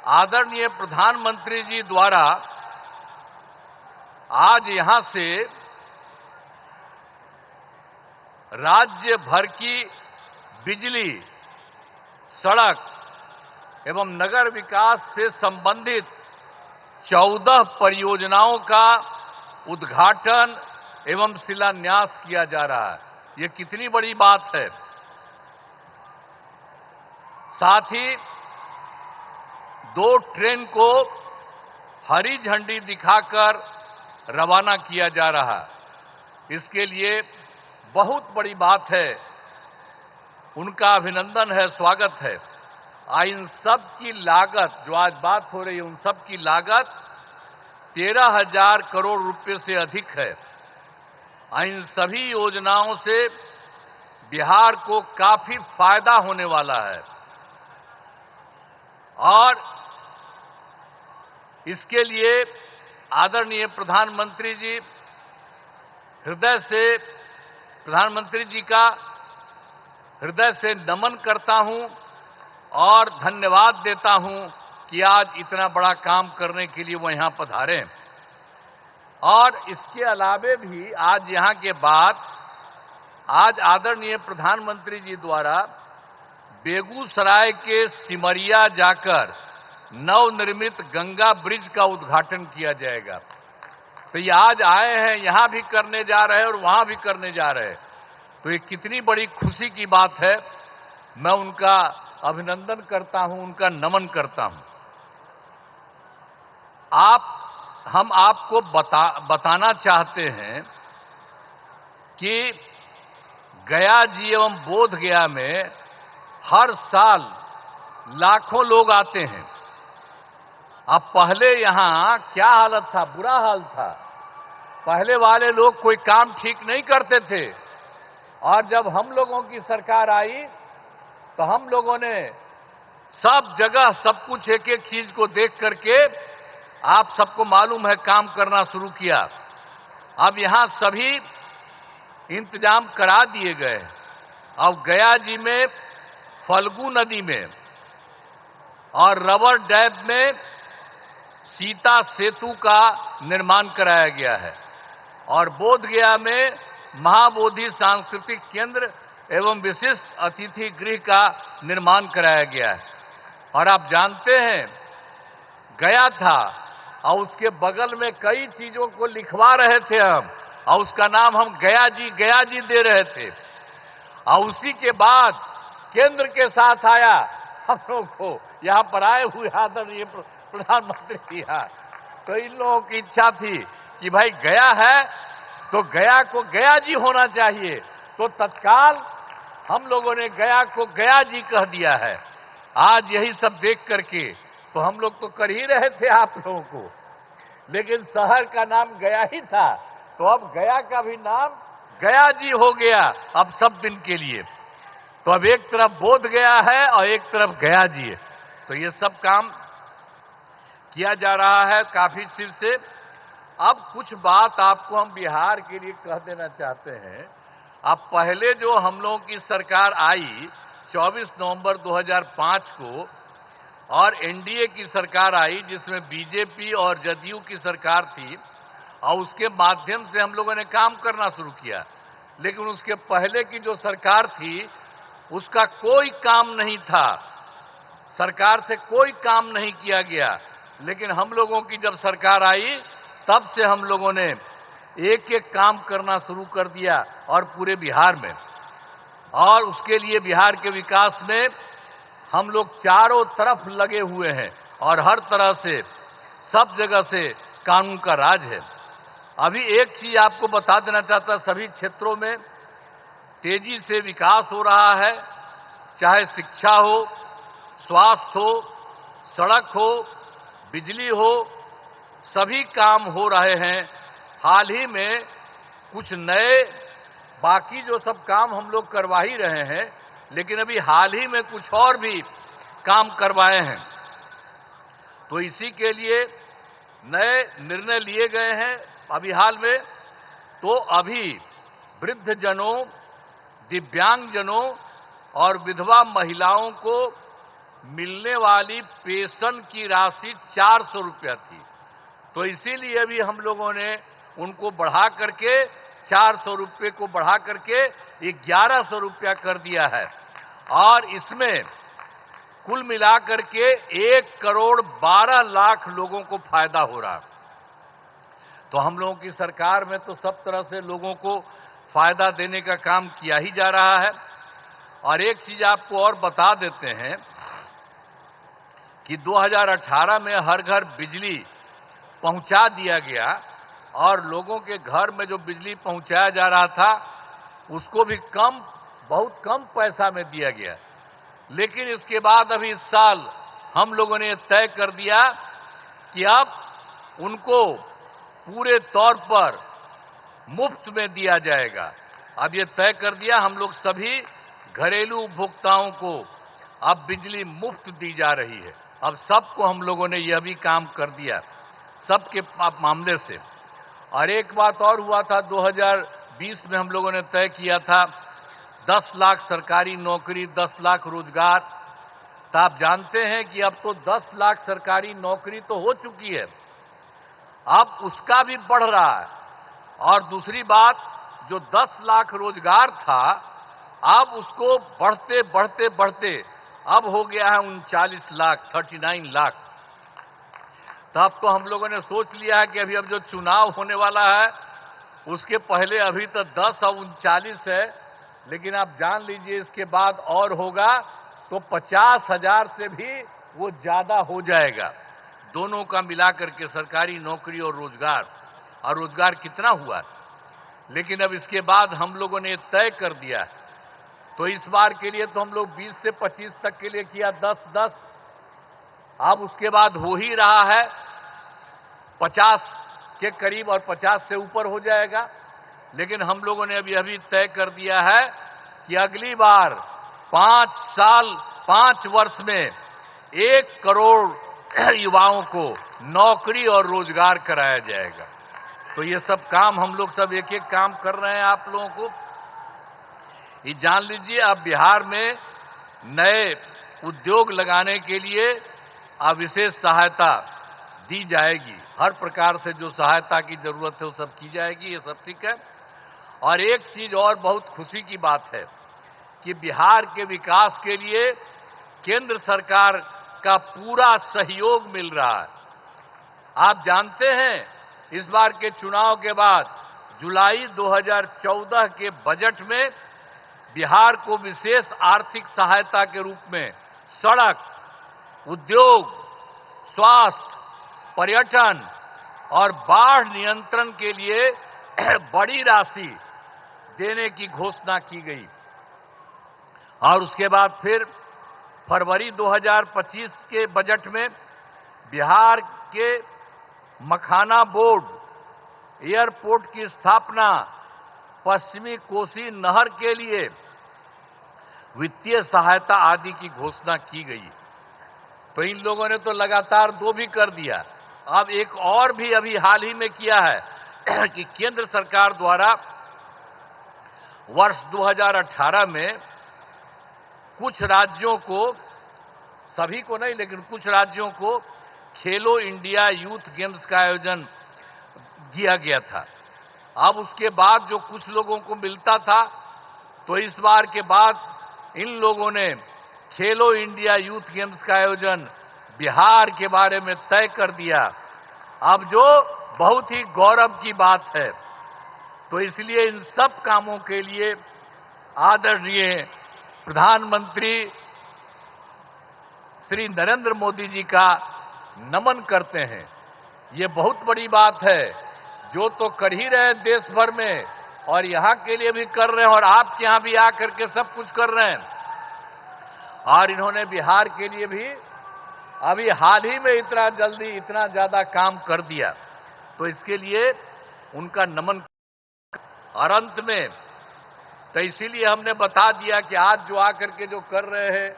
आदरणीय प्रधानमंत्री जी द्वारा आज यहां से राज्य भर की बिजली, सड़क एवं नगर विकास से संबंधित 14 परियोजनाओं का उद्घाटन एवं शिलान्यास किया जा रहा है। ये कितनी बड़ी बात है। साथ ही 2 ट्रेन को हरी झंडी दिखाकर रवाना किया जा रहा है। इसके लिए बहुत बड़ी बात है, उनका अभिनंदन है, स्वागत है। इन सब की लागत, जो आज बात हो रही है, उन सब की लागत 13,000 करोड़ रुपए से अधिक है। इन सभी योजनाओं से बिहार को काफी फायदा होने वाला है और इसके लिए आदरणीय प्रधानमंत्री जी का हृदय से नमन करता हूं और धन्यवाद देता हूं कि आज इतना बड़ा काम करने के लिए वो यहां पधारे। और इसके अलावे भी आज यहां के बाद आज आदरणीय प्रधानमंत्री जी द्वारा बेगूसराय के सिमरिया जाकर नवनिर्मित गंगा ब्रिज का उद्घाटन किया जाएगा। तो ये आज आए हैं, यहां भी करने जा रहे हैं और वहां भी करने जा रहे हैं। तो ये कितनी बड़ी खुशी की बात है। मैं उनका अभिनंदन करता हूं, उनका नमन करता हूं। हम आपको बताना चाहते हैं कि गया जी एवं बोध गया में हर साल लाखों लोग आते हैं। अब पहले यहां क्या हालत था, बुरा हाल था। पहले वाले लोग कोई काम ठीक नहीं करते थे और जब हम लोगों की सरकार आई तो हम लोगों ने सब जगह सब कुछ एक एक चीज को देख करके, आप सबको मालूम है, काम करना शुरू किया। अब यहां सभी इंतजाम करा दिए गए। अब गया जी में फल्गु नदी में और रबर डैम में सीता सेतु का निर्माण कराया गया है और बोध गया में महाबोधि सांस्कृतिक केंद्र एवं विशिष्ट अतिथि गृह का निर्माण कराया गया है। और आप जानते हैं, गया था और उसके बगल में कई चीजों को लिखवा रहे थे हम और उसका नाम हम गया जी दे रहे थे। और उसी के बाद केंद्र के साथ आया हम लोग को यहां पर आए हुए आदरणीय प्रधानमंत्री जी। तो इन लोगों की इच्छा थी कि भाई गया है तो गया को गया जी होना चाहिए, तो तत्काल हम लोगों ने गया को गया जी कह दिया है। आज यही सब देख करके तो हम लोग तो कर ही रहे थे आप लोगों को, लेकिन शहर का नाम गया ही था, तो अब गया का भी नाम गया जी हो गया अब सब दिन के लिए। तो अब एक तरफ बोध गया है और एक तरफ गया जी है। तो ये सब काम किया जा रहा है काफी सिर से। अब कुछ बात आपको हम बिहार के लिए कह देना चाहते हैं। अब पहले जो हम लोगों की सरकार आई 24 नवंबर 2005 को और एनडीए की सरकार आई जिसमें बीजेपी और जदयू की सरकार थी और उसके माध्यम से हम लोगों ने काम करना शुरू किया। लेकिन उसके पहले की जो सरकार थी उसका कोई काम नहीं था, सरकार से कोई काम नहीं किया गया। लेकिन हम लोगों की जब सरकार आई तब से हम लोगों ने एक एक काम करना शुरू कर दिया और पूरे बिहार में। और उसके लिए बिहार के विकास में हम लोग चारों तरफ लगे हुए हैं और हर तरह से सब जगह से कानून का राज है। अभी एक चीज आपको बता देना चाहता, सभी क्षेत्रों में तेजी से विकास हो रहा है, चाहे शिक्षा हो, स्वास्थ्य हो, सड़क हो, बिजली हो, सभी काम हो रहे हैं। हाल ही में कुछ नए, बाकी जो सब काम हम लोग करवा ही रहे हैं, लेकिन अभी हाल ही में कुछ और भी काम करवाए हैं। तो इसी के लिए नए निर्णय लिए गए हैं अभी हाल में। तो अभी वृद्धजनों, दिव्यांगजनों और विधवा महिलाओं को मिलने वाली पेंशन की राशि 400 रुपया थी। तो इसीलिए अभी हम लोगों ने उनको बढ़ा करके 400 रुपये को बढ़ा करके 1100 रुपया कर दिया है और इसमें कुल मिलाकर के 1,12,00,000 लोगों को फायदा हो रहा है। तो हम लोगों की सरकार में तो सब तरह से लोगों को फायदा देने का काम किया ही जा रहा है। और एक चीज आपको और बता देते हैं कि 2018 में हर घर बिजली पहुंचा दिया गया और लोगों के घर में जो बिजली पहुंचाया जा रहा था उसको भी बहुत कम पैसा में दिया गया। लेकिन इसके बाद अभी इस साल हम लोगों ने तय कर दिया कि अब उनको पूरे तौर पर मुफ्त में दिया जाएगा। अब ये तय कर दिया, हम लोग सभी घरेलू उपभोक्ताओं को अब बिजली मुफ्त दी जा रही है। अब सबको हम लोगों ने यह भी काम कर दिया सबके मामले से। और एक बात और हुआ था, 2020 में हम लोगों ने तय किया था 10 लाख सरकारी नौकरी, 10 लाख रोजगार। तो आप जानते हैं कि अब तो 10 लाख सरकारी नौकरी तो हो चुकी है, अब उसका भी बढ़ रहा है। और दूसरी बात, जो 10 लाख रोजगार था अब उसको बढ़ते बढ़ते बढ़ते अब हो गया है 39 लाख, 39 लाख। तब तो हम लोगों ने सोच लिया है कि अभी अब जो चुनाव होने वाला है उसके पहले अभी तो 10 और 39 है, लेकिन आप जान लीजिए इसके बाद और होगा तो 50,000 से भी वो ज्यादा हो जाएगा। दोनों का मिलाकर के सरकारी नौकरी और रोजगार कितना हुआ। लेकिन अब इसके बाद हम लोगों ने तय कर दिया है, तो इस बार के लिए तो हम लोग 20 से 25 तक के लिए किया 10-10। अब उसके बाद हो ही रहा है 50 के करीब और 50 से ऊपर हो जाएगा। लेकिन हम लोगों ने अभी तय कर दिया है कि अगली बार 5 वर्ष में 1 करोड़ युवाओं को नौकरी और रोजगार कराया जाएगा। तो ये सब काम हम लोग सब एक एक काम कर रहे हैं। आप लोगों को ये जान लीजिए, अब बिहार में नए उद्योग लगाने के लिए विशेष सहायता दी जाएगी। हर प्रकार से जो सहायता की जरूरत है वो सब की जाएगी, ये सब ठीक है। और एक चीज और बहुत खुशी की बात है कि बिहार के विकास के लिए केंद्र सरकार का पूरा सहयोग मिल रहा है। आप जानते हैं इस बार के चुनाव के बाद जुलाई 2014 के बजट में बिहार को विशेष आर्थिक सहायता के रूप में सड़क, उद्योग, स्वास्थ्य, पर्यटन और बाढ़ नियंत्रण के लिए बड़ी राशि देने की घोषणा की गई। और उसके बाद फिर फरवरी 2025 के बजट में बिहार के मखाना बोर्ड, एयरपोर्ट की स्थापना, पश्चिमी कोसी नहर के लिए वित्तीय सहायता आदि की घोषणा की गई। तो इन लोगों ने तो लगातार 2 भी कर दिया। अब एक और भी अभी हाल ही में किया है कि केंद्र सरकार द्वारा वर्ष 2018 में कुछ राज्यों को, सभी को नहीं लेकिन कुछ राज्यों को खेलो इंडिया यूथ गेम्स का आयोजन किया गया था। अब उसके बाद जो कुछ लोगों को मिलता था, तो इस बार के बाद इन लोगों ने खेलो इंडिया यूथ गेम्स का आयोजन बिहार के बारे में तय कर दिया। अब जो बहुत ही गौरव की बात है। तो इसलिए इन सब कामों के लिए आदरणीय प्रधानमंत्री श्री नरेंद्र मोदी जी का नमन करते हैं। ये बहुत बड़ी बात है, जो तो कर ही रहे हैं देश भर में और यहां के लिए भी कर रहे हैं और आपके यहां भी आकर के सब कुछ कर रहे हैं। और इन्होंने बिहार के लिए भी अभी हाल ही में इतना जल्दी इतना ज्यादा काम कर दिया, तो इसके लिए उनका नमन। और अंत में तो इसीलिए हमने बता दिया कि आज जो आकर के जो कर रहे हैं,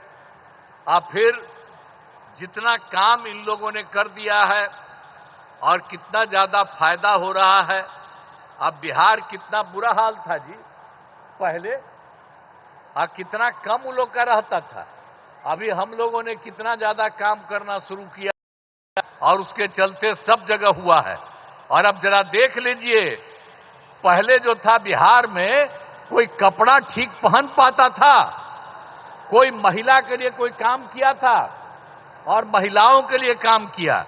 आप फिर जितना काम इन लोगों ने कर दिया है और कितना ज्यादा फायदा हो रहा है। अब बिहार कितना बुरा हाल था जी पहले, कितना कम उन लोग का रहता था, अभी हम लोगों ने कितना ज्यादा काम करना शुरू किया और उसके चलते सब जगह हुआ है। और अब जरा देख लीजिए, पहले जो था बिहार में कोई कपड़ा ठीक पहन पाता था, कोई महिला के लिए कोई काम किया था और महिलाओं के लिए काम किया,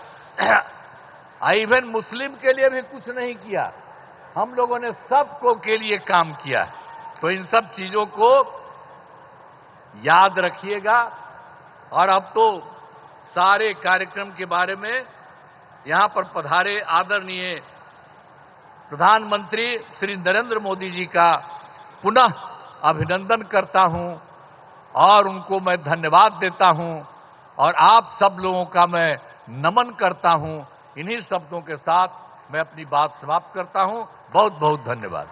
इवन मुस्लिम के लिए भी कुछ नहीं किया। हम लोगों ने सबको के लिए काम किया। तो इन सब चीजों को याद रखिएगा। और अब तो सारे कार्यक्रम के बारे में यहां पर पधारे आदरणीय प्रधानमंत्री श्री नरेंद्र मोदी जी का पुनः अभिनंदन करता हूं और उनको मैं धन्यवाद देता हूं और आप सब लोगों का मैं नमन करता हूं। इन्हीं शब्दों के साथ मैं अपनी बात समाप्त करता हूं। बहुत बहुत धन्यवाद।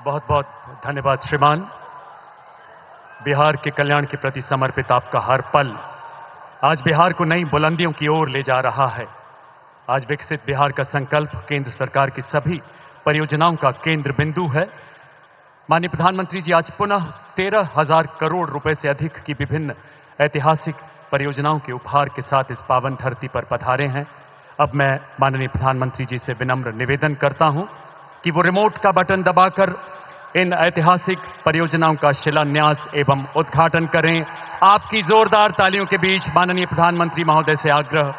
बहुत बहुत धन्यवाद श्रीमान। बिहार के कल्याण के प्रति समर्पित आपका हर पल आज बिहार को नई बुलंदियों की ओर ले जा रहा है। आज विकसित बिहार का संकल्प केंद्र सरकार की सभी परियोजनाओं का केंद्र बिंदु है। माननीय प्रधानमंत्री जी आज पुनः 13,000 करोड़ रुपए से अधिक की विभिन्न ऐतिहासिक परियोजनाओं के उपहार के साथ इस पावन धरती पर पधारे हैं। अब मैं माननीय प्रधानमंत्री जी से विनम्र निवेदन करता हूं कि वो रिमोट का बटन दबाकर इन ऐतिहासिक परियोजनाओं का शिलान्यास एवं उद्घाटन करें। आपकी जोरदार तालियों के बीच माननीय प्रधानमंत्री महोदय से आग्रह।